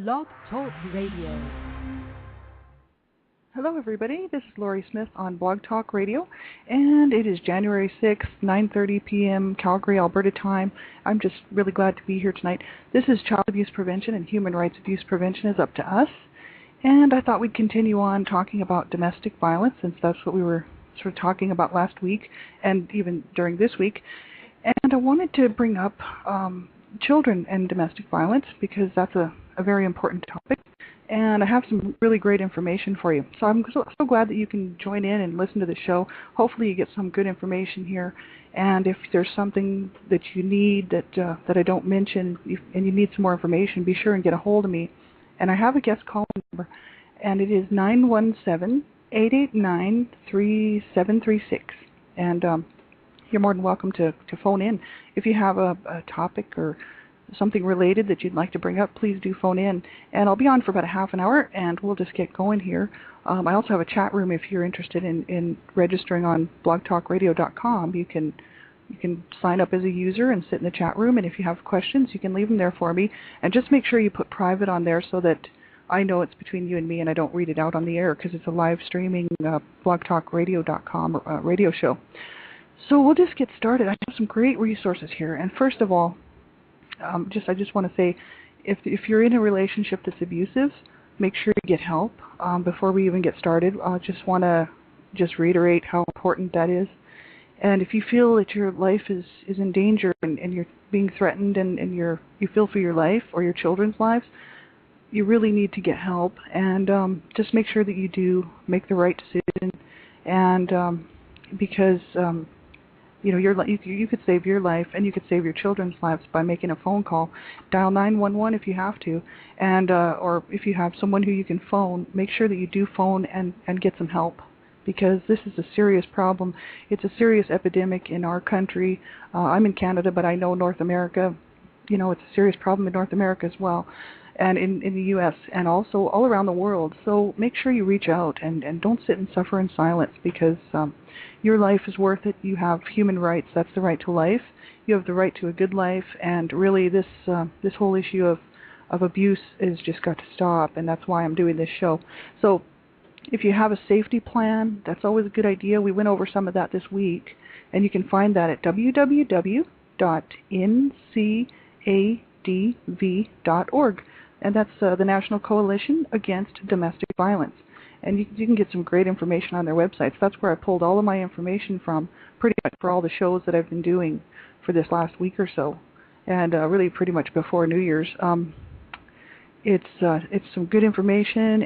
Blog Talk Radio. Hello, everybody. This is Laurie Smith on Blog Talk Radio, and it is January 6th, 9:30 p.m. Calgary, Alberta time. I'm just really glad to be here tonight. This is Child Abuse Prevention and Human Rights Abuse Prevention is up to us, and I thought we'd continue on talking about domestic violence since that's what we were sort of talking about last week and even during this week. And I wanted to bring up children and domestic violence because that's a very important topic. And I have some really great information for you. So I'm so glad that you can join in and listen to the show. Hopefully you get some good information here. And if there's something that you need that I don't mention and you need some more information, be sure and get a hold of me. And I have a guest call number, and it is 917-889-3736. And you're more than welcome to phone in. If you have a topic or something related that you'd like to bring up, please do phone in. And I'll be on for about a half an hour, and we'll just get going here. I also have a chat room if you're interested in registering on blogtalkradio.com. You can sign up as a user and sit in the chat room, and if you have questions, you can leave them there for me. And just make sure you put private on there so that I know it's between you and me and I don't read it out on the air because it's a live streaming blogtalkradio.com radio show. So we'll just get started. I have some great resources here. And first of all, I just want to say, if you're in a relationship that's abusive, make sure you get help. Before we even get started, I just want to reiterate how important that is. And if you feel that your life is in danger and you're being threatened and you feel for your life or your children's lives, you really need to get help. And just make sure that you do make the right decision. And because you could save your life and you could save your children's lives by making a phone call. Dial 911 if you have to, and or if you have someone who you can phone, make sure that you do phone and get some help, because this is a serious problem. It's a serious epidemic in our country. I'm in Canada, but I know North America, it's a serious problem in North America as well, and in the U.S. and also all around the world. So make sure you reach out and don't sit and suffer in silence, because your life is worth it. You have human rights. That's the right to life. You have the right to a good life, and really this whole issue of abuse has just got to stop, and that's why I'm doing this show. So if you have a safety plan, that's always a good idea. We went over some of that this week, and you can find that at www.ncadv.org. And that's the National Coalition Against Domestic Violence. And you can get some great information on their websites. That's where I pulled all of my information from, pretty much for all the shows that I've been doing for this last week or so, and really pretty much before New Year's. It's some good information.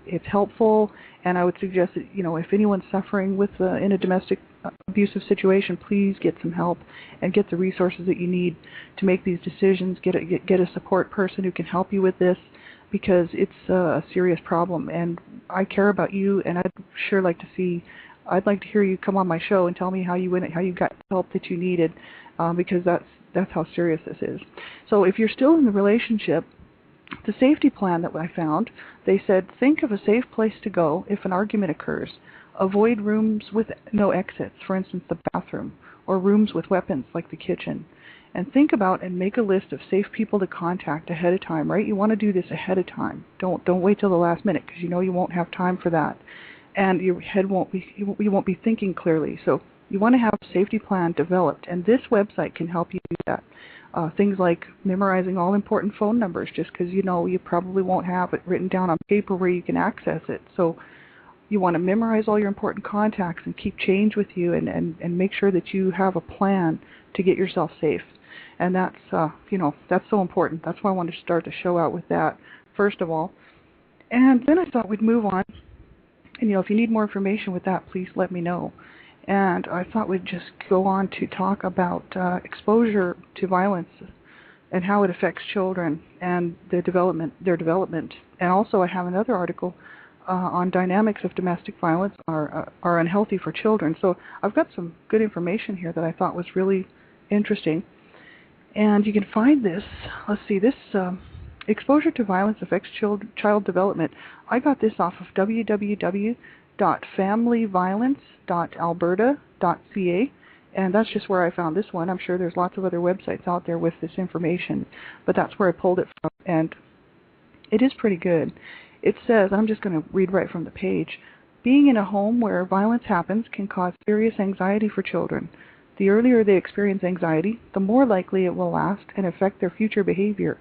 It's helpful, and I would suggest that if anyone's suffering with in a domestic abusive situation, please get some help and get the resources that you need to make these decisions. Get a support person who can help you with this, because it's a serious problem, and I care about you, and I'd like to hear you come on my show and tell me how you got the help that you needed, because that's how serious this is. So if you're still in the relationship, the safety plan that I found, they said, think of a safe place to go if an argument occurs. Avoid rooms with no exits, for instance, the bathroom, or rooms with weapons like the kitchen. And think about and make a list of safe people to contact ahead of time, right? You want to do this ahead of time. Don't wait till the last minute, because you won't have time for that. And your head you won't be thinking clearly. So you want to have a safety plan developed, and this website can help you do that. Things like memorizing all important phone numbers, just because you probably won't have it written down on paper where you can access it. So you want to memorize all your important contacts and keep change with you, and make sure that you have a plan to get yourself safe. And that's that's so important. That's why I wanted to start the show out with that, first of all. And then I thought we'd move on. And if you need more information with that, please let me know. And I thought we'd just go on to talk about exposure to violence and how it affects children and their development. And also I have another article on dynamics of domestic violence are unhealthy for children. So I've got some good information here that I thought was really interesting. And you can find this, this exposure to violence affects child development. I got this off of www.familyviolence.alberta.ca, and that's just where I found this one. I'm sure there's lots of other websites out there with this information, but that's where I pulled it from. And It is pretty good. It says, I'm just going to read right from the page, being in a home where violence happens can cause serious anxiety for children. The earlier they experience anxiety, the more likely it will last and affect their future behavior.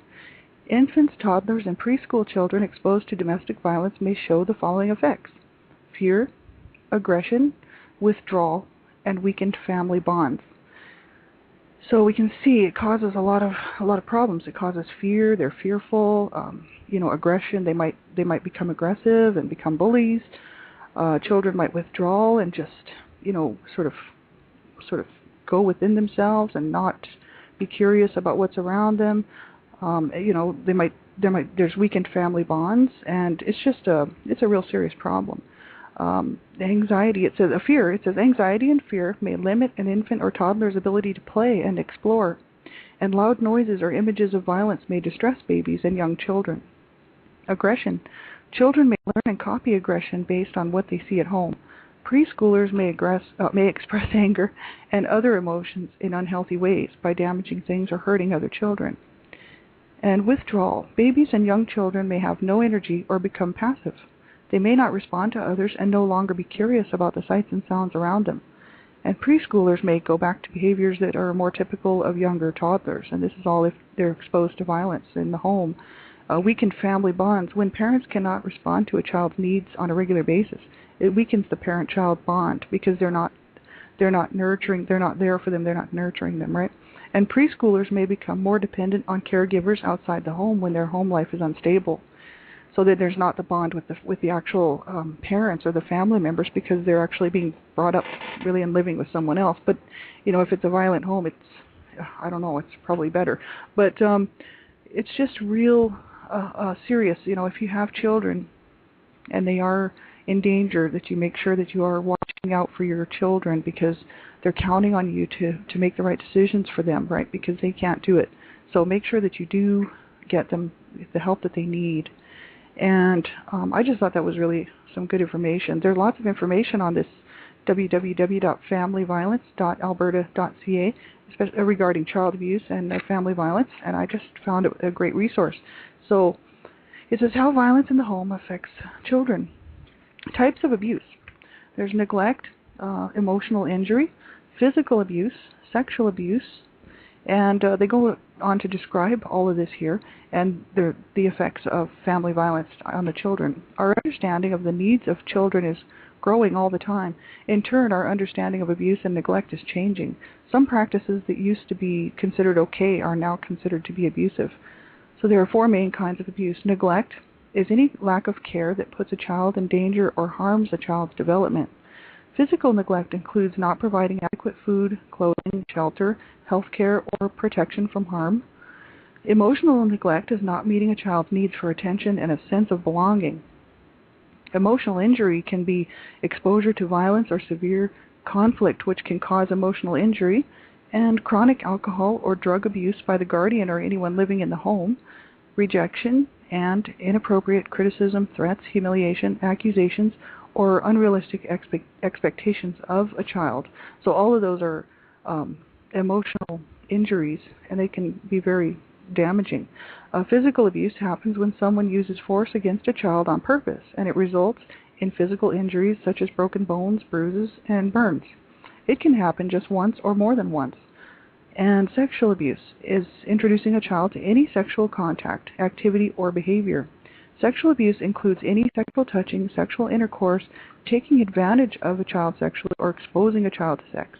Infants, toddlers, and preschool children exposed to domestic violence may show the following effects: fear, aggression, withdrawal, and weakened family bonds. So we can see it causes a lot of problems. It causes fear. They're fearful. Aggression. They might become aggressive and become bullies. Children might withdraw and just sort of go within themselves and not be curious about what's around them. There's weakened family bonds, and it's a real serious problem. Anxiety, it says anxiety and fear may limit an infant or toddler's ability to play and explore, and loud noises or images of violence may distress babies and young children. Aggression. Children may learn and copy aggression based on what they see at home. Preschoolers may express anger and other emotions in unhealthy ways by damaging things or hurting other children. And withdrawal. Babies and young children may have no energy or become passive. They may not respond to others and no longer be curious about the sights and sounds around them. And preschoolers may go back to behaviors that are more typical of younger toddlers, and this is all if they're exposed to violence in the home. Weakened family bonds. When parents cannot respond to a child's needs on a regular basis, it weakens the parent-child bond because they're not nurturing, they're not there for them, they're not nurturing them, right? And preschoolers may become more dependent on caregivers outside the home when their home life is unstable, so that there's not the bond with the actual parents or the family members, because they're actually being brought up really and living with someone else. But if it's a violent home, it's probably better. But it's just real serious. If you have children and they are in danger, that you make sure that you are watching out for your children, because they're counting on you to make the right decisions for them, right? Because they can't do it. So make sure that you do get them the help that they need. And I just thought that was really some good information. There's lots of information on this www.familyviolence.alberta.ca regarding child abuse and family violence, and I just found it a great resource. So it says how violence in the home affects children. Types of abuse. There's neglect, emotional injury, physical abuse, sexual abuse, and they go on to describe all of this here and the effects of family violence on the children. Our understanding of the needs of children is growing all the time. In turn, our understanding of abuse and neglect is changing. Some practices that used to be considered okay are now considered to be abusive. So there are four main kinds of abuse. Neglect is any lack of care that puts a child in danger or harms a child's development. Physical neglect includes not providing adequate food, clothing, shelter, health care, or protection from harm. Emotional neglect is not meeting a child's needs for attention and a sense of belonging. Emotional injury can be exposure to violence or severe conflict, which can cause emotional injury, and chronic alcohol or drug abuse by the guardian or anyone living in the home, rejection, and inappropriate criticism, threats, humiliation, accusations, or unrealistic expectations of a child. So all of those are emotional injuries, and they can be very damaging. Physical abuse happens when someone uses force against a child on purpose, and it results in physical injuries such as broken bones, bruises, and burns. It can happen just once or more than once. And sexual abuse is introducing a child to any sexual contact, activity, or behavior. Sexual abuse includes any sexual touching, sexual intercourse, taking advantage of a child sexually, or exposing a child to sex.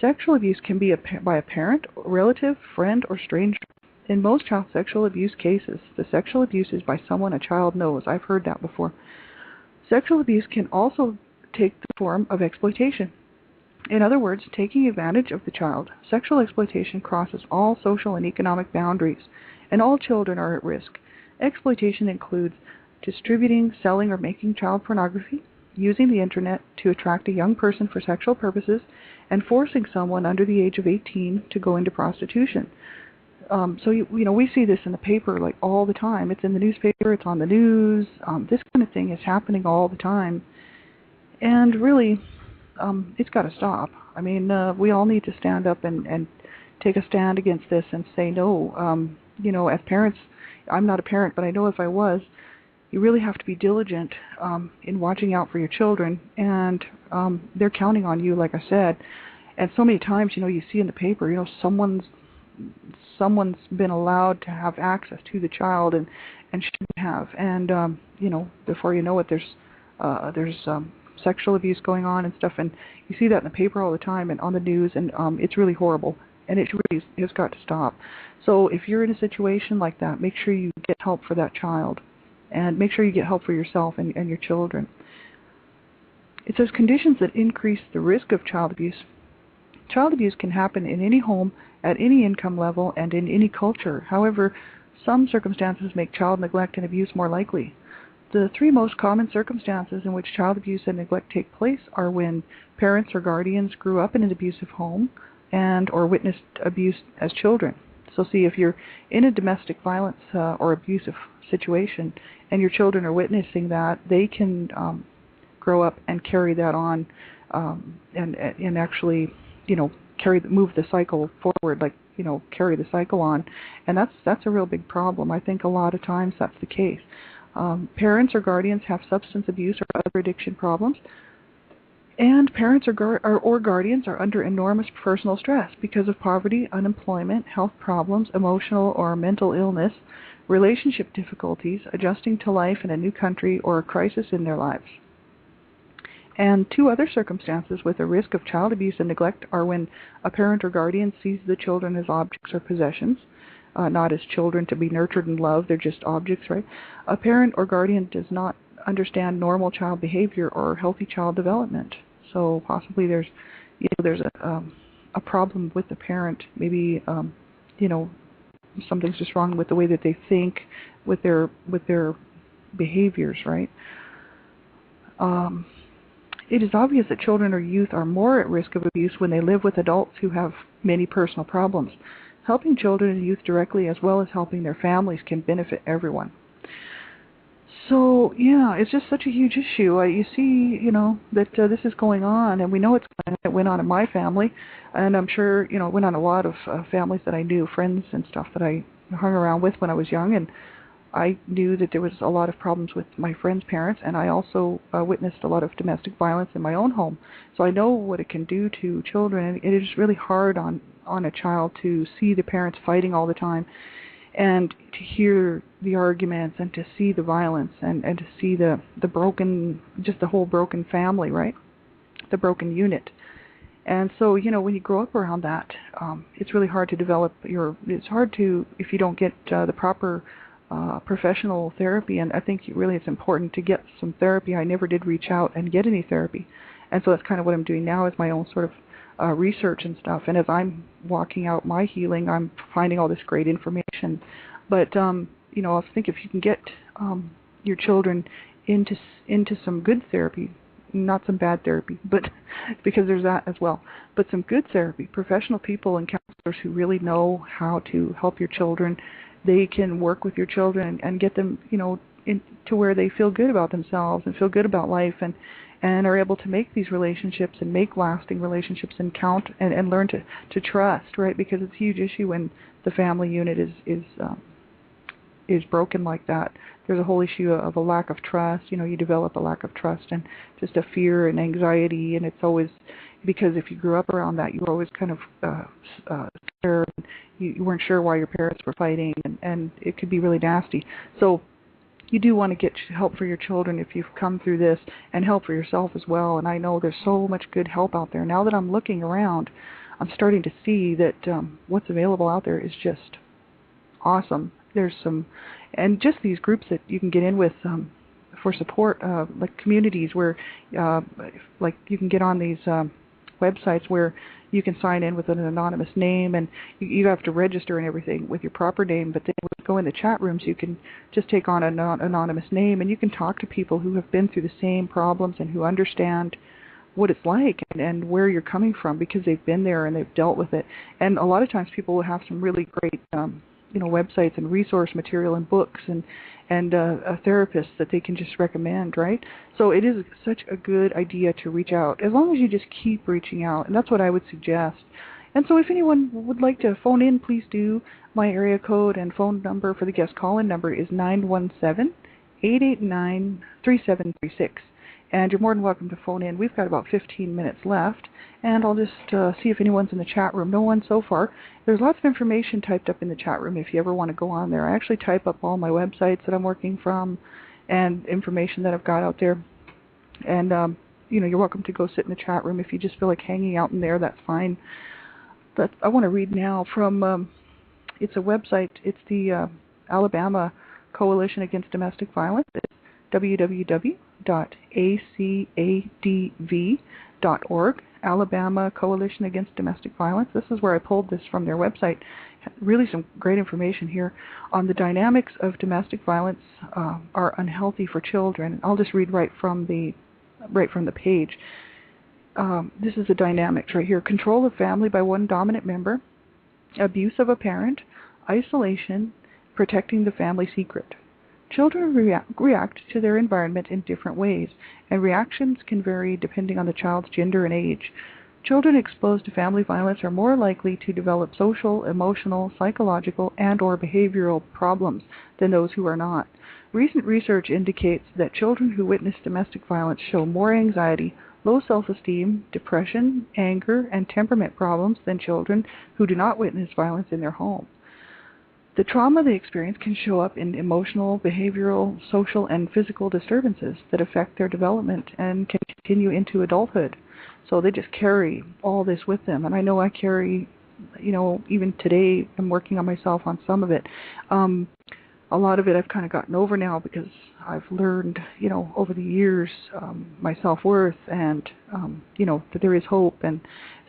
Sexual abuse can be by a parent, relative, friend, or stranger. In most child sexual abuse cases, the sexual abuse is by someone a child knows. I've heard that before. Sexual abuse can also take the form of exploitation. In other words, taking advantage of the child. Sexual exploitation crosses all social and economic boundaries, and all children are at risk. Exploitation includes distributing, selling, or making child pornography, using the internet to attract a young person for sexual purposes, and forcing someone under the age of 18 to go into prostitution. So we see this in the paper like all the time. It's in the newspaper, it's on the news. This kind of thing is happening all the time, and really, it's got to stop. I mean, we all need to stand up and take a stand against this and say no. As parents, I'm not a parent, but I know if I was, you really have to be diligent in watching out for your children, and they're counting on you, like I said. And so many times, you see in the paper, someone's been allowed to have access to the child and shouldn't have, and before you know it, there's sexual abuse going on and stuff, and you see that in the paper all the time and on the news, and it's really horrible, and it really has got to stop. So if you're in a situation like that, make sure you get help for that child, and make sure you get help for yourself and your children. It says conditions that increase the risk of child abuse. Child abuse can happen in any home, at any income level, and in any culture. However, some circumstances make child neglect and abuse more likely. The three most common circumstances in which child abuse and neglect take place are when parents or guardians grew up in an abusive home and or witnessed abuse as children. So see, if you're in a domestic violence or abusive situation and your children are witnessing that, they can grow up and carry that on and actually, move the cycle forward, like, carry the cycle on. And that's a real big problem. I think a lot of times that's the case. Parents or guardians have substance abuse or other addiction problems, and parents or guardians are under enormous personal stress because of poverty, unemployment, health problems, emotional or mental illness, relationship difficulties, adjusting to life in a new country, or a crisis in their lives. And two other circumstances with a risk of child abuse and neglect are when a parent or guardian sees the children as objects or possessions, not as children to be nurtured and loved. They're just objects, right? A parent or guardian does not understand normal child behavior or healthy child development. So possibly there's a problem with the parent. Maybe something's just wrong with the way that they think, with their behaviors, right? It is obvious that children or youth are more at risk of abuse when they live with adults who have many personal problems. Helping children and youth directly, as well as helping their families, can benefit everyone. So, yeah, it's just such a huge issue. You see, that this is going on, and we know it's going on. It went on in my family, and I'm sure, it went on a lot of families that I knew, friends and stuff that I hung around with when I was young, and I knew that there was a lot of problems with my friends' parents, and I also witnessed a lot of domestic violence in my own home. So I know what it can do to children, and it is really hard on a child to see the parents fighting all the time, and to hear the arguments, and to see the violence, and to see the broken, just the whole broken family, right? The broken unit. And so, when you grow up around that, it's really hard to develop it's hard to, if you don't get the proper professional therapy, and I think it's important to get some therapy. I never did reach out and get any therapy, and so that's kind of what I'm doing now, is my own sort of research and stuff. And as I'm walking out my healing, I'm finding all this great information. But I think if you can get your children into some good therapy, not some bad therapy, but because there's that as well, but some good therapy, professional people and counselors who really know how to help your children. They can work with your children and get them, to where they feel good about themselves and feel good about life, and are able to make these relationships and make lasting relationships and count and learn to trust, right? Because it's a huge issue when the family unit is broken like that. There's a whole issue of a lack of trust. You develop a lack of trust and just a fear and anxiety, and it's always because if you grew up around that, you were always kind of scared. You weren't sure why your parents were fighting, and it could be really nasty. So you do want to get help for your children if you've come through this, and help for yourself as well. And I know there's so much good help out there. Now that I'm looking around, I'm starting to see that what's available out there is just awesome. There's some, and just these groups that you can get in with for support, like communities where, like you can get on these websites where you can sign in with an anonymous name, and you have to register and everything with your proper name, but then when you go in the chat rooms, you can just take on an anonymous name, and you can talk to people who have been through the same problems and who understand what it's like and where you're coming from, because they've been there and they've dealt with it. And a lot of times people will have some really great websites and resource material and books and a therapist that they can just recommend, right? So it is such a good idea to reach out, as long as you just keep reaching out. And that's what I would suggest, And so if anyone would like to phone in, please do. My area code and phone number for the guest call-in number is 917-889-3736. And you're more than welcome to phone in. We've got about 15 minutes left, and I'll just see if anyone's in the chat room. No one so far. There's lots of information typed up in the chat room if you ever want to go on there. I actually type up all my websites that I'm working from and information that I've got out there. And, you're welcome to go sit in the chat room. If you just feel like hanging out in there, that's fine. But I want to read now from, it's a website. It's the Alabama Coalition Against Domestic Violence. It's www.acadv.org, Alabama Coalition Against Domestic Violence. This is where I pulled this from their website. Really some great information here on the dynamics of domestic violence are unhealthy for children. I'll just read right from the page. This is the dynamics right here. Control of family by one dominant member, abuse of a parent, isolation, protecting the family secret. Children react to their environment in different ways, and reactions can vary depending on the child's gender and age. Children exposed to family violence are more likely to develop social, emotional, psychological, and/or behavioral problems than those who are not. Recent research indicates that children who witness domestic violence show more anxiety, low self-esteem, depression, anger, and temperament problems than children who do not witness violence in their home. The trauma they experience can show up in emotional, behavioral, social, and physical disturbances that affect their development and can continue into adulthood. So they just carry all this with them. And I know I carry, even today I'm working on myself on some of it. A lot of it I've kind of gotten over now because I've learned, over the years, my self-worth and, that there is hope and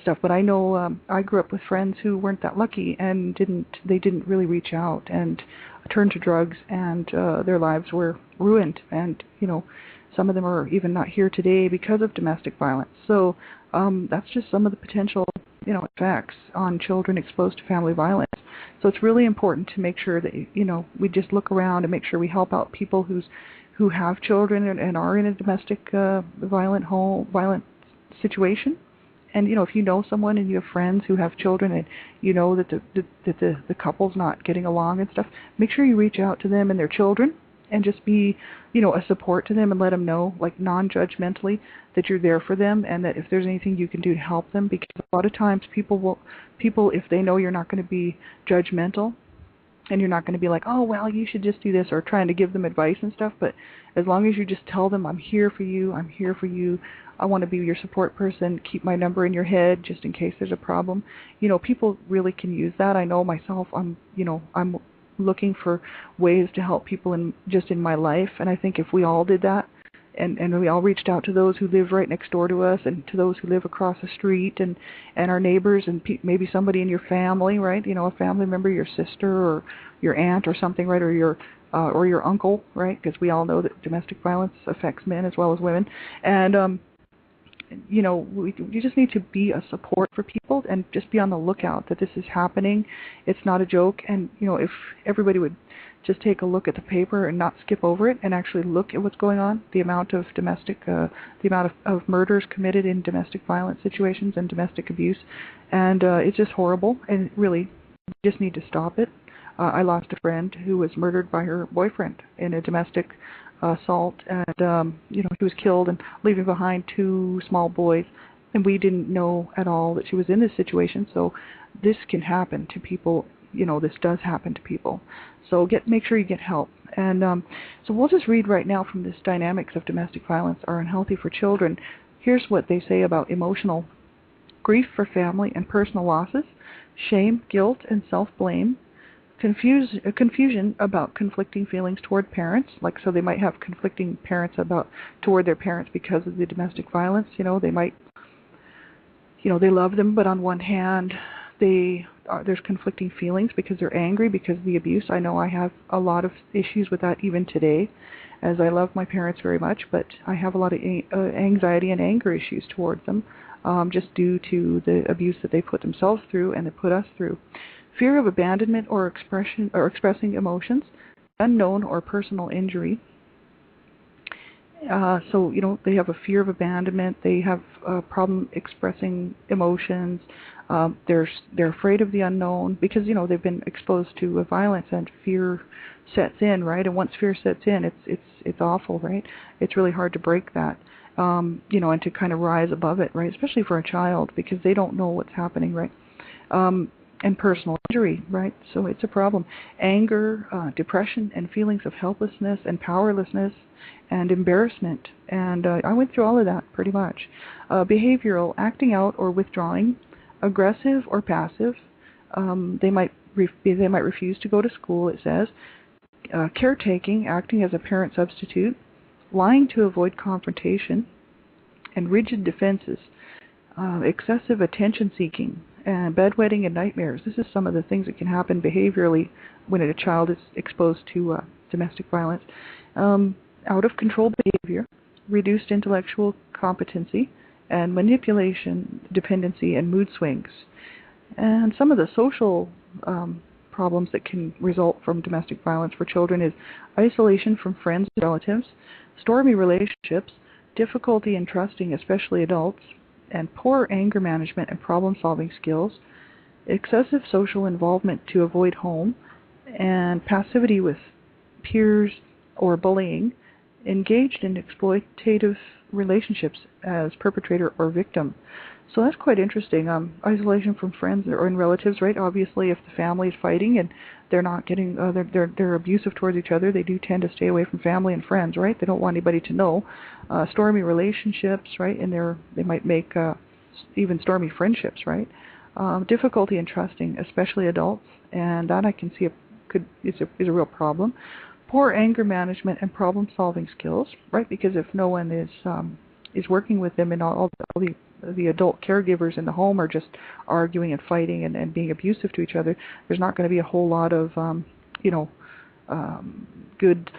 stuff. But I know I grew up with friends who weren't that lucky and they didn't really reach out and turned to drugs, and their lives were ruined. And, some of them are even not here today because of domestic violence. So that's just some of the potential, effects on children exposed to family violence. So it's really important to make sure that, we just look around and make sure we help out people who have children and are in a domestic violent situation. And, if you know someone and you have friends who have children and you know that the couple's not getting along and stuff, make sure you reach out to them and their children and just be, a support to them and let them know, like non-judgmentally, that you're there for them and that if there's anything you can do to help them, because a lot of times people, if they know you're not going to be judgmental and you're not going to be like, oh, well, you should just do this, or trying to give them advice and stuff, but as long as you just tell them, I'm here for you, I want to be your support person, keep my number in your head just in case there's a problem. People really can use that. I know myself, I'm looking for ways to help people in my life, and I think if we all did that, and we all reached out to those who live right next door to us and to those who live across the street and our neighbors and maybe somebody in your family, right? A family member, your sister or your aunt or something, right? Or your uncle, right? Because we all know that domestic violence affects men as well as women. And you just need to be a support for people and just be on the lookout that this is happening. It's not a joke. And, if everybody would just take a look at the paper and not skip over it and actually look at what's going on, the amount of of murders committed in domestic violence situations and domestic abuse. And it's just horrible. And really, you just need to stop it. I lost a friend who was murdered by her boyfriend in a domestic assault, and he was killed and leaving behind 2 small boys, and we didn't know at all that she was in this situation. So this can happen to people. This does happen to people. So make sure you get help. And so we'll just read right now from this Dynamics of Domestic Violence Are Unhealthy for Children. Here's what they say about emotional grief for family and personal losses, shame, guilt, and self-blame, confusion about conflicting feelings toward parents, so they might have conflicting parents toward their parents because of the domestic violence. They might, they love them, but on one hand, there's conflicting feelings because they're angry because of the abuse. I know I have a lot of issues with that even today, as I love my parents very much, but I have a lot of anxiety and anger issues towards them, just due to the abuse that they put themselves through and they put us through. Fear of abandonment or expressing emotions, unknown or personal injury, So, they have a fear of abandonment. They have a problem expressing emotions. They're afraid of the unknown because, they've been exposed to violence, and fear sets in, right? And once fear sets in, it's awful, right? It's really hard to break that, and to kind of rise above it, right? Especially for a child, because they don't know what's happening, right? And personal injury, right? So it's a problem. Anger, depression, and feelings of helplessness and powerlessness and embarrassment. And I went through all of that pretty much. Behavioral, acting out or withdrawing, aggressive or passive. They might refuse to go to school, it says. Caretaking, acting as a parent substitute. Lying to avoid confrontation. And rigid defenses. Excessive attention seeking. And bedwetting and nightmares. This is some of the things that can happen behaviorally when a child is exposed to domestic violence. Out of control behavior, reduced intellectual competency, and manipulation, dependency, and mood swings. And some of the social problems that can result from domestic violence for children is isolation from friends and relatives, stormy relationships, difficulty in trusting, especially adults, and poor anger management and problem-solving skills, excessive social involvement to avoid home, and passivity with peers or bullying, engaged in exploitative relationships as perpetrator or victim. So that's quite interesting. Isolation from friends or in relatives, right? Obviously, if the family is fighting and they're not getting, they're abusive towards each other, they do tend to stay away from family and friends, right? They don't want anybody to know. Stormy relationships, right? And they might make even stormy friendships, right? Difficulty in trusting, especially adults, and that I can see is a real problem. Poor anger management and problem-solving skills, right? Because if no one is working with them, and all the adult caregivers in the home are just arguing and fighting and being abusive to each other, there's not going to be a whole lot of good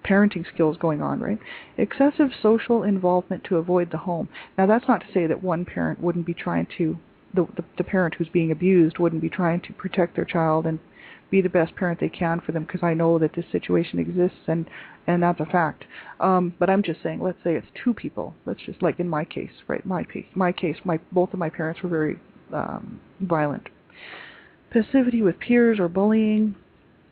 parenting skills going on, right? Excessive social involvement to avoid the home. Now that's not to say that one parent wouldn't be trying to, the parent who's being abused wouldn't be trying to protect their child and be the best parent they can for them, because I know that this situation exists and that's a fact. But I'm just saying, let's say it's two people. Let's just, like in my case, right? My case, both of my parents were very violent. Passivity with peers or bullying,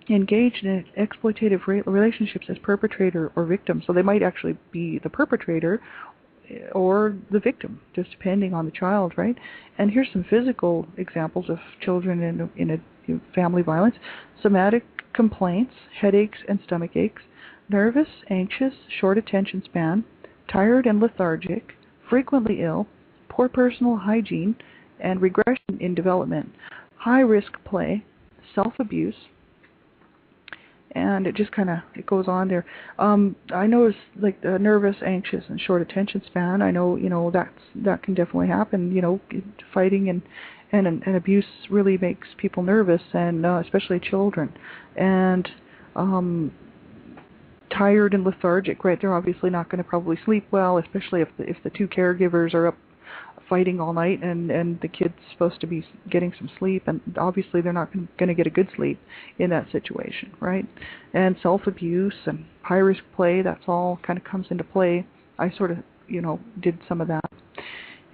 engaged in exploitative relationships as perpetrator or victim. So they might actually be the perpetrator or the victim, just depending on the child, right? And here's some physical examples of children in a family violence: somatic complaints, headaches and stomach aches, nervous, anxious, short attention span, tired and lethargic, frequently ill, poor personal hygiene, and regression in development, high-risk play, self-abuse, and it just it goes on there. I notice like the nervous, anxious, and short attention span. I know, that can definitely happen. Fighting and abuse really makes people nervous, and especially children. And tired and lethargic, right? They're obviously not going to probably sleep well, especially if the two caregivers are up fighting all night and the kid's supposed to be getting some sleep, and obviously they're not going to get a good sleep in that situation, right? And self-abuse and high-risk play, that's all kind of comes into play. I sort of, did some of that.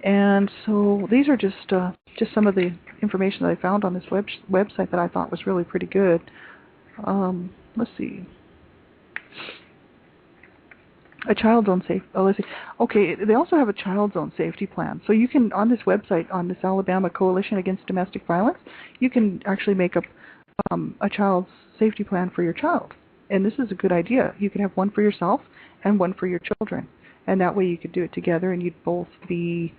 And so these are just some of the information that I found on this website that I thought was really pretty good. Let's see. A child zone safe. Oh, let's see. Okay, they also have a child zone safety plan. So you can, on this website, on this Alabama Coalition Against Domestic Violence, you can actually make up a child's safety plan for your child. And this is a good idea. You can have one for yourself and one for your children. And that way you could do it together and you'd both be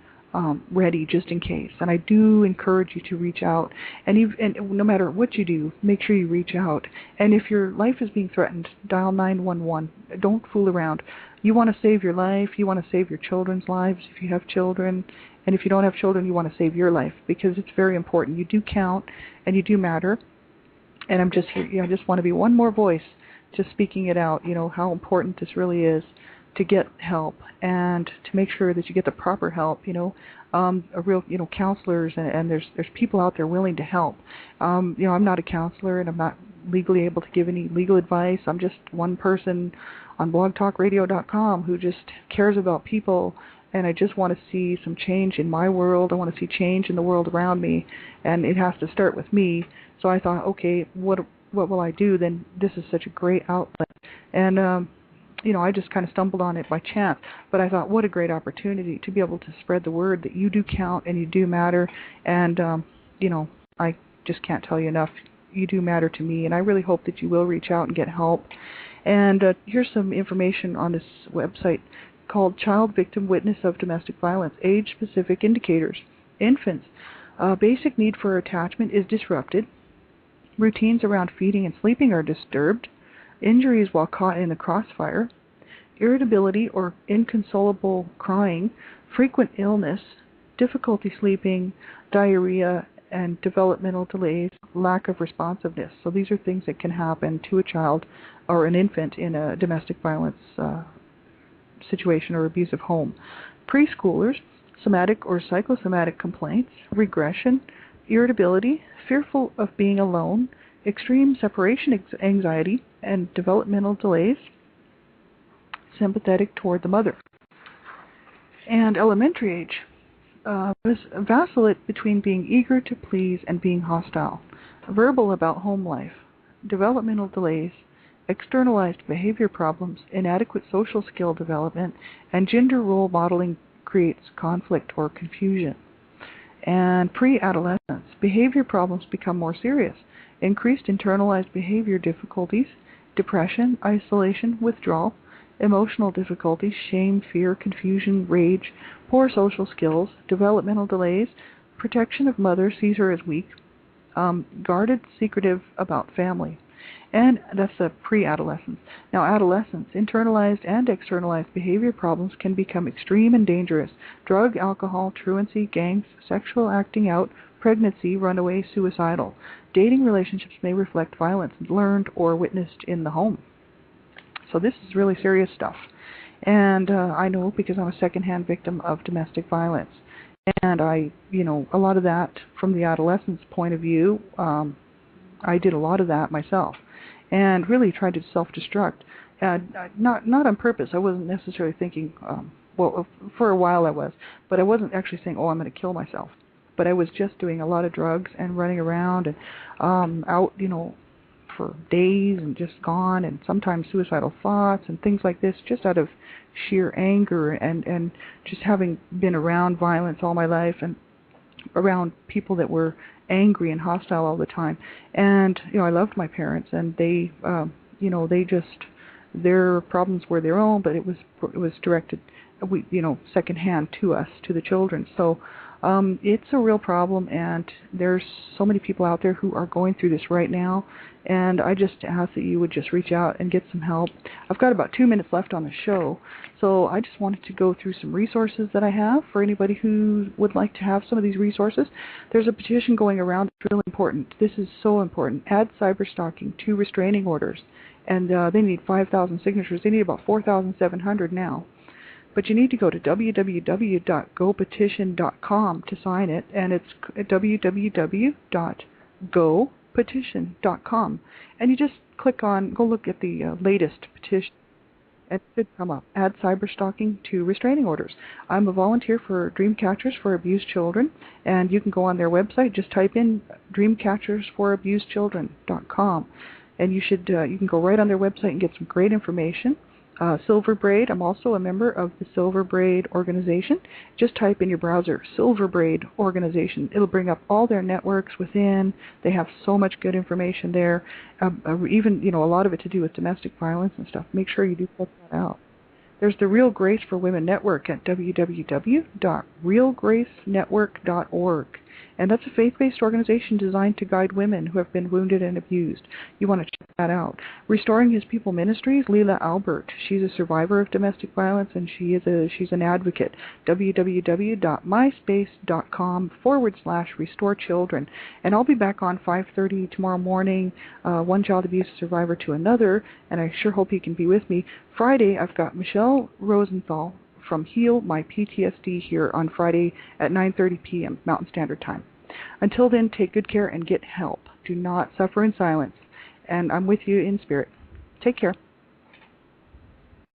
ready just in case. And I do encourage you to reach out. And no matter what you do, make sure you reach out. And if your life is being threatened, dial 911. Don't fool around. You want to save your life. You want to save your children's lives if you have children. And if you don't have children, you want to save your life, because it's very important. You do count and you do matter. And I'm just here. I just want to be one more voice just speaking it out, how important this really is to get help and to make sure that you get the proper help. a real, counselors, and there's people out there willing to help. I'm not a counselor, and I'm not legally able to give any legal advice. I'm just one person on blogtalkradio.com who just cares about people, and I just want to see some change in my world. I want to see change in the world around me, and it has to start with me. So I thought, okay, what will I do? Then this is such a great outlet, and I just kind of stumbled on it by chance. But I thought, what a great opportunity to be able to spread the word that you do count and you do matter, and I just can't tell you enough. You do matter to me, and I really hope that you will reach out and get help. And here's some information on this website called Child Victim Witness of Domestic Violence, Age-Specific Indicators. Infants, basic need for attachment is disrupted. Routines around feeding and sleeping are disturbed. Injuries while caught in the crossfire. Irritability or inconsolable crying. Frequent illness. Difficulty sleeping. Diarrhea and developmental delays. Lack of responsiveness. So these are things that can happen to a child or an infant in a domestic violence situation or abusive home. Preschoolers, somatic or psychosomatic complaints, regression, irritability, fearful of being alone, extreme separation anxiety, and developmental delays, sympathetic toward the mother. And elementary age, vacillate between being eager to please and being hostile, verbal about home life, developmental delays, externalized behavior problems, inadequate social skill development, and gender role modeling creates conflict or confusion. And pre-adolescence, behavior problems become more serious, increased internalized behavior difficulties, depression, isolation, withdrawal, emotional difficulties, shame, fear, confusion, rage, poor social skills, developmental delays, protection of mother sees her as weak, guarded, secretive about family. And that's the pre-adolescence. Now, adolescence, internalized and externalized behavior problems can become extreme and dangerous. Drug, alcohol, truancy, gangs, sexual acting out, pregnancy, runaway, suicidal. Dating relationships may reflect violence learned or witnessed in the home. So this is really serious stuff. And I know because I'm a secondhand victim of domestic violence. And I, a lot of that from the adolescent's point of view, I did a lot of that myself, and really tried to self-destruct. Not on purpose. I wasn't necessarily thinking. Well, for a while I was, but I wasn't actually saying, "Oh, I'm going to kill myself." But I was just doing a lot of drugs and running around and out, for days and just gone, and sometimes suicidal thoughts and things like this, just out of sheer anger and just having been around violence all my life and around people that were angry and hostile all the time. And I loved my parents, and they they just, their problems were their own, but it was directed secondhand to us, to the children. So it's a real problem, and there's so many people out there who are going through this right now, and I just ask that you would just reach out and get some help. I've got about 2 minutes left on the show, so I just wanted to go through some resources that I have for anybody who would like to have some of these resources. There's a petition going around that's really important. This is so important. Add cyberstalking to restraining orders, and they need 5,000 signatures. They need about 4,700 now. But you need to go to www.gopetition.com to sign it, and it's www.gopetition.com. And you just go look at the latest petition, and it should come up. Add cyberstalking to restraining orders. I'm a volunteer for Dreamcatchers for Abused Children, and you can go on their website, just type in dreamcatchersforabusedchildren.com, and you can go right on their website and get some great information. Silver Braid, I'm also a member of the Silver Braid organization. Just type in your browser, Silver Braid organization. It'll bring up all their networks within. They have so much good information there, even, a lot of it to do with domestic violence and stuff. Make sure you do check that out. There's the Real Grace for Women Network at www.realgracenetwork.org. And that's a faith-based organization designed to guide women who have been wounded and abused. You want to check that out. Restoring His People Ministries, Leila Albert. She's a survivor of domestic violence, and she's an advocate. www.myspace.com/restore children. And I'll be back on 5:30 tomorrow morning, one child abuse survivor to another, and I sure hope you can be with me. Friday, I've got Michelle Rosenthal from Heal My PTSD here on Friday at 9:30 p.m. Mountain Standard Time. Until then, take good care and get help. Do not suffer in silence. And I'm with you in spirit. Take care.